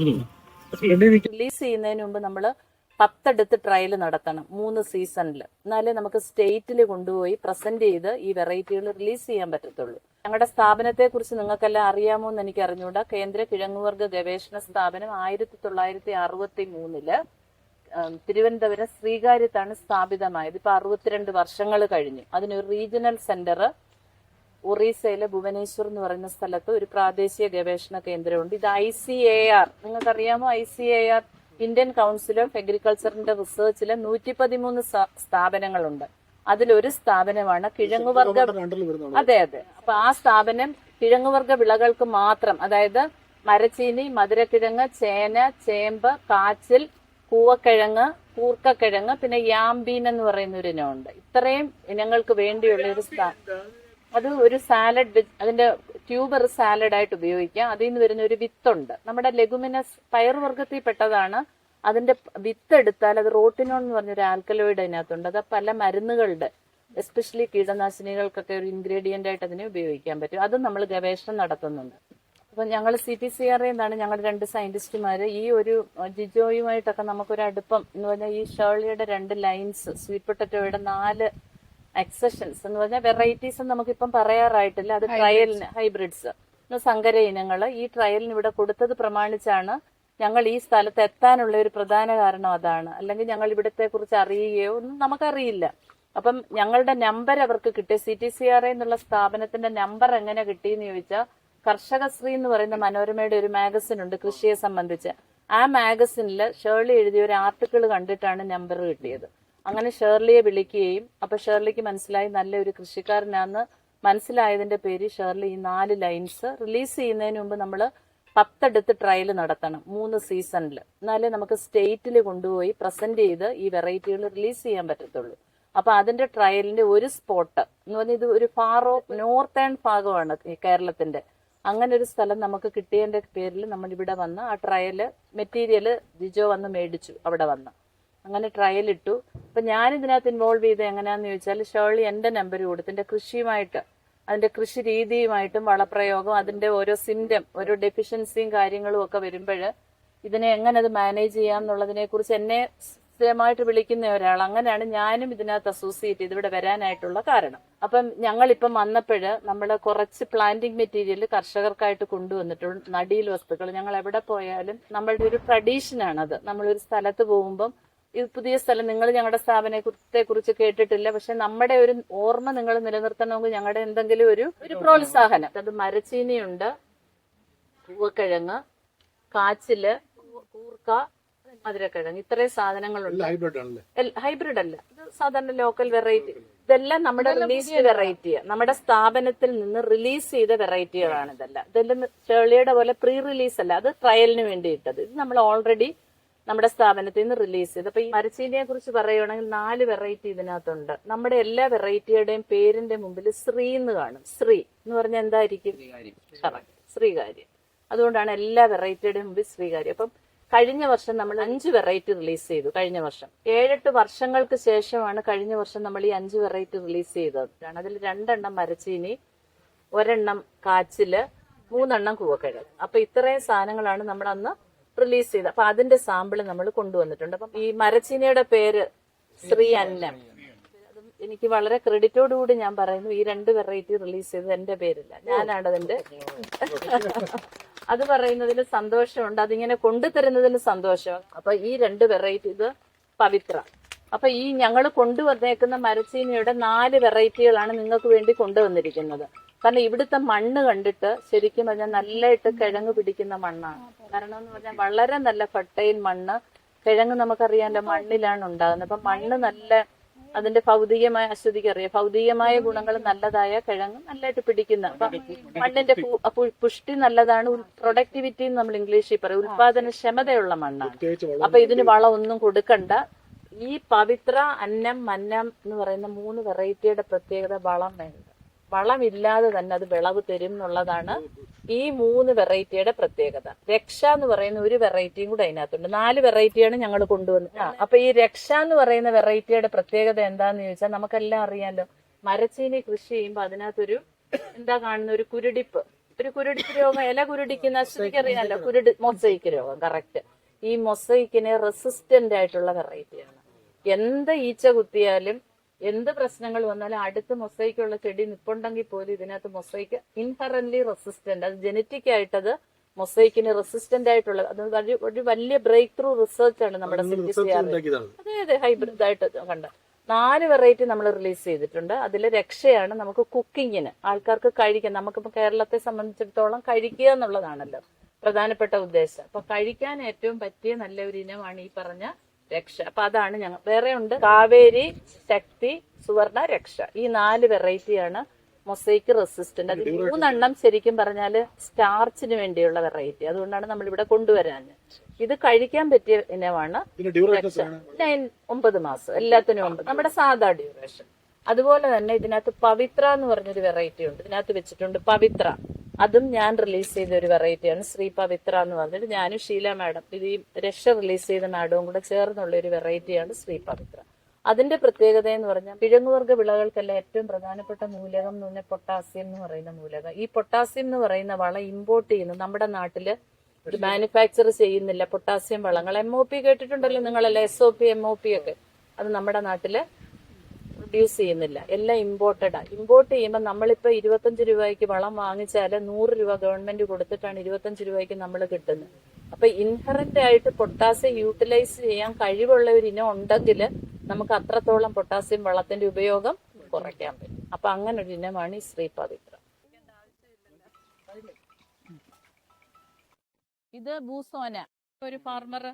Release ചെയ്യുന്നതിന് മുമ്പ് നമ്മൾ 10 അടുത്ത് ട്രയൽ നടത്തണം 3 സീസണിൽ. എന്നാലേ നമുക്ക് സ്റ്റേറ്റിൽ കൊണ്ടുപോയി പ്രസന്റ് ചെയ്ത് ഈ വെറൈറ്റികൾ റിലീസ് ചെയ്യാൻ പറ്റത്തുള്ളൂ. ഞങ്ങളുടെ സ്ഥാപനത്തെ കുറിച്ച് നിങ്ങൾക്കെല്ലാം അറിയാമോ എന്ന് എനിക്ക് അറിഞ്ഞുകൂടാ. കേന്ദ്ര കിഴങ്ങുവർഗ ഗവേഷണ സ്ഥാപനം 1963 തിരുവനന്തപുരം ശ്രീകാര്യത്താണ് സ്ഥാപിതമായത്. ഇപ്പൊ 62 വർഷങ്ങൾ കഴിഞ്ഞു. അതിനൊരു റീജിയണൽ സെന്റർ ഒറീസയിലെ ഭുവനേശ്വർ എന്ന് പറയുന്ന സ്ഥലത്ത് ഒരു പ്രാദേശിക ഗവേഷണ കേന്ദ്രമുണ്ട്. ഇത് ICAR, നിങ്ങൾക്കറിയാമോ? ICAR, ഇന്ത്യൻ കൗൺസിൽ ഓഫ് അഗ്രികൾച്ചറിന്റെ റിസർച്ചിലെ 113 സ്ഥാപനങ്ങളുണ്ട്. അതിലൊരു സ്ഥാപനമാണ് കിഴങ്ങുവർഗ. അതെ. അപ്പൊ ആ സ്ഥാപനം കിഴങ്ങുവർഗ വിളകൾക്ക് മാത്രം, അതായത് മരച്ചീനി, മധുരക്കിഴങ്ങ്, ചേന, ചേമ്പ്, കാച്ചിൽ, കൂവക്കിഴങ്ങ്, കൂർക്കക്കിഴങ്ങ്, പിന്നെ യാമ്പീൻ എന്ന് പറയുന്ന ഒരു ഇനമുണ്ട്. ഇത്രയും ഇനങ്ങൾക്ക് വേണ്ടിയുള്ള ഒരു അത് ഒരു സാലഡ്, അതിന്റെ ട്യൂബർ സാലഡ് ആയിട്ട് ഉപയോഗിക്കാം. അതിൽ നിന്ന് വരുന്ന ഒരു വിത്തുണ്ട്, നമ്മുടെ ലെഗുമിനസ് പയറുവർഗത്തിൽ പെട്ടതാണ്. അതിന്റെ വിത്ത് എടുത്താൽ അത് റോട്ടിനോൺ എന്ന് പറഞ്ഞൊരു ആൽക്കലോയിഡ് അതിനകത്തുണ്ട്. അത് പല മരുന്നുകളുടെ, എസ്പെഷ്യലി കീടനാശിനികൾക്കൊക്കെ ഒരു ഇൻഗ്രീഡിയന്റ് ആയിട്ട് അതിനെ ഉപയോഗിക്കാൻ പറ്റും. അതും നമ്മൾ ഗവേഷണം നടത്തുന്നുണ്ട്. അപ്പൊ ഞങ്ങൾ CPCRA എന്നാണ് ഞങ്ങൾ 2 സയന്റിസ്റ്റുമാര്. ഈ ഒരു ജിജോയുമായിട്ടൊക്കെ നമുക്കൊരു അടുപ്പം എന്ന് പറഞ്ഞാൽ ഈ ഷേർലിയുടെ 2 ലൈൻസ്, സ്വീറ്റ് പൊട്ടറ്റോയുടെ 4 എക്സഷൻസ് എന്ന് പറഞ്ഞാൽ വെറൈറ്റീസ് നമുക്കിപ്പം പറയാറായിട്ടില്ല. അത് ട്രയലിന് ഹൈബ്രിഡ്സ്, സങ്കര ഇനങ്ങൾ ഈ ട്രയലിന് ഇവിടെ കൊടുത്തത് പ്രമാണിച്ചാണ് ഞങ്ങൾ ഈ സ്ഥലത്ത് എത്താനുള്ള ഒരു പ്രധാന കാരണം അതാണ്. അല്ലെങ്കിൽ ഞങ്ങൾ ഇവിടത്തെ കുറിച്ച് അറിയുകയോ ഒന്നും നമുക്കറിയില്ല. അപ്പം ഞങ്ങളുടെ നമ്പർ അവർക്ക് കിട്ടിയ CPCRA എന്നുള്ള സ്ഥാപനത്തിന്റെ നമ്പർ എങ്ങനെ കിട്ടിയെന്ന് ചോദിച്ചാൽ, കർഷകശ്രീ എന്ന് പറയുന്ന മനോരമയുടെ ഒരു മാഗസിൻ ഉണ്ട് കൃഷിയെ സംബന്ധിച്ച്. ആ മാഗസിനിൽ ഷേർലി എഴുതിയ ഒരു ആർട്ടിക്കിൾ കണ്ടിട്ടാണ് നമ്പർ കിട്ടിയത്. അങ്ങനെ ഷേർലിയെ വിളിക്കുകയും അപ്പൊ ഷേർലിക്ക് മനസ്സിലായി നല്ലൊരു കൃഷിക്കാരനാന്ന് മനസ്സിലായതിന്റെ പേര് ഷേർലി ഈ 4 ലൈൻസ് റിലീസ് ചെയ്യുന്നതിന് മുമ്പ് നമ്മൾ 10 അടുത്ത് ട്രയൽ നടത്തണം 3 സീസണിൽ. എന്നാലേ നമുക്ക് സ്റ്റേറ്റിൽ കൊണ്ടുപോയി പ്രസന്റ് ചെയ്ത് ഈ വെറൈറ്റികൾ റിലീസ് ചെയ്യാൻ പറ്റത്തുള്ളൂ. അപ്പൊ അതിന്റെ ട്രയലിന്റെ ഒരു സ്പോട്ട് എന്ന് പറഞ്ഞാൽ ഇത് ഒരു ഫാർ ഓഫ് നോർത്തേൺ ഭാഗമാണ് ഈ കേരളത്തിന്റെ. അങ്ങനെ ഒരു സ്ഥലം നമുക്ക് കിട്ടിയതിന്റെ പേരിൽ നമ്മൾ ഇവിടെ വന്ന് ആ ട്രയല് മെറ്റീരിയല് ജിജോ വന്ന് മേടിച്ചു അവിടെ വന്ന്. അങ്ങനെ ട്രയൽ ഇട്ടു. അപ്പൊ ഞാൻ ഇതിനകത്ത് ഇൻവോൾവ് ചെയ്ത് എങ്ങനെയാന്ന് ചോദിച്ചാൽ, ഷേർലി എന്റെ നമ്പർ കൊടുത്ത് എന്റെ കൃഷിയുമായിട്ട്, അതിന്റെ കൃഷി രീതിയുമായിട്ടും വളപ്രയോഗം, അതിന്റെ ഓരോ സിംറ്റം, ഓരോ ഡെഫിഷ്യൻസിയും കാര്യങ്ങളും ഒക്കെ വരുമ്പോൾ ഇതിനെ എങ്ങനെ അത് മാനേജ് ചെയ്യാം എന്നുള്ളതിനെ കുറിച്ച് എന്നെ സ്ഥിരമായിട്ട് വിളിക്കുന്ന ഒരാൾ. അങ്ങനെയാണ് ഞാനും ഇതിനകത്ത് അസോസിയേറ്റ് ചെയ്ത് ഇവിടെ വരാനായിട്ടുള്ള കാരണം. അപ്പം ഞങ്ങളിപ്പം വന്നപ്പോൾ നമ്മൾ കുറച്ച് പ്ലാന്റിംഗ് മെറ്റീരിയൽ കർഷകർക്കായിട്ട് കൊണ്ടുവന്നിട്ടുണ്ട്. നടീൽ വസ്തുക്കൾ ഞങ്ങൾ എവിടെ പോയാലും നമ്മളുടെ ഒരു ട്രഡീഷനാണത്. നമ്മളൊരു സ്ഥലത്ത് പോകുമ്പം ഇത് പുതിയ സ്ഥലം, നിങ്ങൾ ഞങ്ങളുടെ സ്ഥാപനത്തെ കുറിച്ച് കേട്ടിട്ടില്ല, പക്ഷെ നമ്മുടെ ഒരു ഓർമ്മ നിങ്ങൾ നിലനിർത്തണമെങ്കിൽ ഞങ്ങളുടെ എന്തെങ്കിലും ഒരു പ്രോത്സാഹനം. അത് മരച്ചീനിയുണ്ട്, കൂവക്കിഴങ്ങ്, കാച്ചില്, കൂർക്ക, മധുരക്കിഴങ്ങ്, ഇത്രയും സാധനങ്ങളുണ്ട്. ഹൈബ്രിഡ് അല്ല, ഇത് സാധാരണ ലോക്കൽ വെറൈറ്റി. ഇതെല്ലാം നമ്മുടെ റിലീസ്ഡ് വെറൈറ്റിയാണ്. നമ്മുടെ സ്ഥാപനത്തിൽ നിന്ന് റിലീസ് ചെയ്ത വെറൈറ്റികളാണ് ഇതെല്ലാം. ഇതെല്ലാം ഷേർലിയുടെ പോലെ പ്രീ റിലീസ് അല്ല, അത് ട്രയലിന് വേണ്ടി ഇട്ടത്. ഇത് നമ്മൾ ഓൾറെഡി നമ്മുടെ സ്ഥാപനത്തിൽ നിന്ന് റിലീസ് ചെയ്ത്. അപ്പൊ ഈ മരച്ചീനിയെ കുറിച്ച് പറയുകയാണെങ്കിൽ 4 വെറൈറ്റി ഇതിനകത്തുണ്ട്. നമ്മുടെ എല്ലാ വെറൈറ്റിയുടെയും പേരിന്റെ മുമ്പിൽ ശ്രീ എന്ന് കാണും. ശ്രീ എന്ന് പറഞ്ഞാൽ എന്തായിരിക്കും? ശ്രീകാര്യം. അതുകൊണ്ടാണ് എല്ലാ വെറൈറ്റിയുടെയും മുമ്പിൽ ശ്രീകാര്യം. അപ്പം കഴിഞ്ഞ വർഷം നമ്മൾ 5 വെറൈറ്റി റിലീസ് ചെയ്തു. കഴിഞ്ഞ വർഷം 7-8 വർഷങ്ങൾക്ക് ശേഷമാണ് കഴിഞ്ഞ വർഷം നമ്മൾ ഈ 5 വെറൈറ്റി റിലീസ് ചെയ്തത്. അതിൽ 2 എണ്ണം മരച്ചീനി, 1 എണ്ണം കാച്ചില്, 3 എണ്ണം കൂവക്കിഴങ്ങ്. അപ്പൊ ഇത്രയും സാധനങ്ങളാണ് നമ്മൾ അന്ന് റിലീസ് ചെയ്തത്. അപ്പൊ അതിന്റെ സാമ്പിൾ നമ്മൾ കൊണ്ടുവന്നിട്ടുണ്ട്. അപ്പം ഈ മരച്ചീനിയുടെ പേര് ശ്രീ അന്നം. എനിക്ക് വളരെ ക്രെഡിറ്റോടുകൂടി ഞാൻ പറയുന്നു, ഈ 2 വെറൈറ്റി റിലീസ് ചെയ്തത് എന്റെ പേരില്ല, ഞാനാണ് അതിന്റെ അത് പറയുന്നതിൽ സന്തോഷമുണ്ട്, അതിങ്ങനെ കൊണ്ടുതരുന്നതിന് സന്തോഷം. അപ്പൊ ഈ 2 വെറൈറ്റി, ഇത് പവിത്ര. അപ്പൊ ഈ ഞങ്ങൾ കൊണ്ടുവന്നേക്കുന്ന മരച്ചീനിയുടെ 4 വെറൈറ്റികളാണ് നിങ്ങൾക്ക് വേണ്ടി കൊണ്ടുവന്നിരിക്കുന്നത്. കാരണം ഇവിടുത്തെ മണ്ണ് കണ്ടിട്ട് ശരിക്കും പറഞ്ഞാൽ നല്ലതായിട്ട് കിഴങ്ങ് പിടിക്കുന്ന മണ്ണാണ്. കാരണം എന്ന് പറഞ്ഞാൽ വളരെ നല്ല ഫർട്ടൈൽ മണ്ണ്. കിഴങ്ങ് നമുക്കറിയാമല്ലോ മണ്ണിലാണ് ഉണ്ടാകുന്നത്. അപ്പൊ മണ്ണ് നല്ല, അതിന്റെ ഭൗതികമായ, അശ്വതിക്ക് അറിയാം, ഭൗതികമായ ഗുണങ്ങൾ നല്ലതായ കിഴങ്ങ് നല്ലതായിട്ട് പിടിക്കുന്ന. അപ്പൊ മണ്ണിന്റെ പുഷ്ടി നല്ലതാണ്. പ്രൊഡക്ടിവിറ്റി നമ്മൾ ഇംഗ്ലീഷിൽ പറയും, ഉൽപാദനക്ഷമതയുള്ള മണ്ണാണ്. അപ്പൊ ഇതിന് വളം ഒന്നും കൊടുക്കണ്ട. ഈ പവിത്ര, അന്നം, മന്നം എന്ന് പറയുന്ന 3 വെറൈറ്റിയുടെ പ്രത്യേകത വളം വേണ്ട. വളമില്ലാതെ തന്നെ അത് വിളവ് തരും എന്നുള്ളതാണ് ഈ 3 വെറൈറ്റിയുടെ പ്രത്യേകത. രക്ഷ എന്ന് പറയുന്ന ഒരു വെറൈറ്റിയും കൂടെ അതിനകത്തുണ്ട്. 4 വെറൈറ്റിയാണ് ഞങ്ങൾ കൊണ്ടുവന്നത്. അപ്പൊ ഈ രക്ഷ എന്ന് പറയുന്ന വെറൈറ്റിയുടെ പ്രത്യേകത എന്താന്ന് ചോദിച്ചാൽ, നമുക്കെല്ലാം അറിയാലോ, മരച്ചീനി കൃഷി ചെയ്യുമ്പോൾ അതിനകത്തൊരു എന്താ കാണുന്ന ഒരു കുരുടിപ്പ് ഒരു കുരുടിക്ക് രോഗം, ഇല കുരുടിക്കുന്ന അറിയാമല്ലോ, മൊസൈക്ക് രോഗം. കറക്റ്റ്. ഈ മൊസൈക്കിന് റെസിസ്റ്റന്റ് ആയിട്ടുള്ള വെറൈറ്റിയാണ്. എന്ത് ഈച്ച കുത്തിയാലും എന്ത് പ്രശ്നങ്ങൾ വന്നാലും അടുത്ത് മൊസൈക്കുള്ള ചെടി നിപ്പുണ്ടെങ്കിൽ പോലും ഇതിനകത്ത് മൊസൈക്ക് ഇൻഹറന്റ്ലി റെസിസ്റ്റന്റ്, അത് ജനറ്റിക് ആയിട്ടത് മൊസൈക്കിന് റെസിസ്റ്റന്റ് ആയിട്ടുള്ള, അത് ഒരു വലിയ ബ്രേക്ക് ത്രൂ റിസർച്ച് ആണ് നമ്മുടെ അതെ ഹൈബ്രിഡ് ആയിട്ട് കണ്ട 4 വെറൈറ്റി നമ്മൾ റിലീസ് ചെയ്തിട്ടുണ്ട്. അതിൽ രക്ഷയാണ് നമുക്ക് കുക്കിങ്ങിന് ആൾക്കാർക്ക് കഴിക്കാൻ. നമുക്കിപ്പോ കേരളത്തെ സംബന്ധിച്ചിടത്തോളം കഴിക്കുക എന്നുള്ളതാണല്ലോ പ്രധാനപ്പെട്ട ഉദ്ദേശം. അപ്പൊ കഴിക്കാൻ ഏറ്റവും പറ്റിയ നല്ല ഒരു ഇനമാണ് ഈ പറഞ്ഞ രക്ഷ. അപ്പൊ അതാണ് ഞങ്ങൾ. വേറെ ഉണ്ട് കാവേരി, ശക്തി, സുവർണ, രക്ഷ. ഈ 4 വെറൈറ്റിയാണ് മൊസൈക്ക് റെസിസ്റ്റന്റ്. അത് 3 ശരിക്കും പറഞ്ഞാല് സ്റ്റാർച്ചിന് വേണ്ടിയുള്ള വെറൈറ്റി. അതുകൊണ്ടാണ് നമ്മൾ ഇവിടെ കൊണ്ടുവരാൻ. ഇത് കഴിക്കാൻ പറ്റിയ ഇനമാണ്. 9 മാസം എല്ലാത്തിനും ഉണ്ട് നമ്മുടെ സാധാ ഡ്യൂറേഷൻ. അതുപോലെ തന്നെ ഇതിനകത്ത് പവിത്ര എന്ന് പറഞ്ഞൊരു വെറൈറ്റി ഉണ്ട്. ഇതിനകത്ത് വെച്ചിട്ടുണ്ട് പവിത്ര. അതും ഞാൻ റിലീസ് ചെയ്ത ഒരു വെറൈറ്റിയാണ്, ശ്രീ പവിത്ര എന്ന് പറഞ്ഞിട്ട്. ഞാനും ഷീല മാഡം, ഇത് ഈ രക്ഷ റിലീസ് ചെയ്ത മാഡവും കൂടെ ചേർന്നുള്ള ഒരു വെറൈറ്റിയാണ് ശ്രീ പവിത്ര. അതിന്റെ പ്രത്യേകത എന്ന് പറഞ്ഞാൽ കിഴങ്ങുവർഗ്ഗ വിളകൾക്കെല്ലാം ഏറ്റവും പ്രധാനപ്പെട്ട മൂലകം എന്ന് പറഞ്ഞാൽ പൊട്ടാസ്യം എന്ന് പറയുന്ന മൂലകം. ഈ പൊട്ടാസ്യം എന്ന് പറയുന്ന വളം ഇമ്പോർട്ട് ചെയ്യുന്നു. നമ്മുടെ നാട്ടില് ഒരു മാനുഫാക്ചർ ചെയ്യുന്നില്ല പൊട്ടാസ്യം വളങ്ങൾ. MOP കേട്ടിട്ടുണ്ടല്ലോ നിങ്ങളെല്ലാം, SOP MOP ഒക്കെ. അത് നമ്മുടെ നാട്ടില് പ്രൊഡ്യൂസ് ചെയ്യുന്നില്ല, എല്ലാം ഇമ്പോർട്ടഡാ. ഇമ്പോർട്ട് ചെയ്യുമ്പോൾ നമ്മളിപ്പോ 25 രൂപയ്ക്ക് വളം വാങ്ങിച്ചാല് 100 രൂപ ഗവൺമെന്റ് കൊടുത്തിട്ടാണ് 25 രൂപയ്ക്ക് നമ്മൾ കിട്ടുന്നത്. അപ്പൊ ഇൻഹറന്റ് ആയിട്ട് പൊട്ടാസ്യം യൂട്ടിലൈസ് ചെയ്യാൻ കഴിവുള്ള ഒരു ഇനം ഉണ്ടെങ്കിൽ നമുക്ക് അത്രത്തോളം പൊട്ടാസ്യം വളത്തിന്റെ ഉപയോഗം കുറയ്ക്കാൻ പറ്റും. അപ്പൊ അങ്ങനെ ഒരു ഇനമാണ് ഈ ശ്രീ പവിത്ര. ഇത് ഭൂസോന, ഒരു ഫാർമർ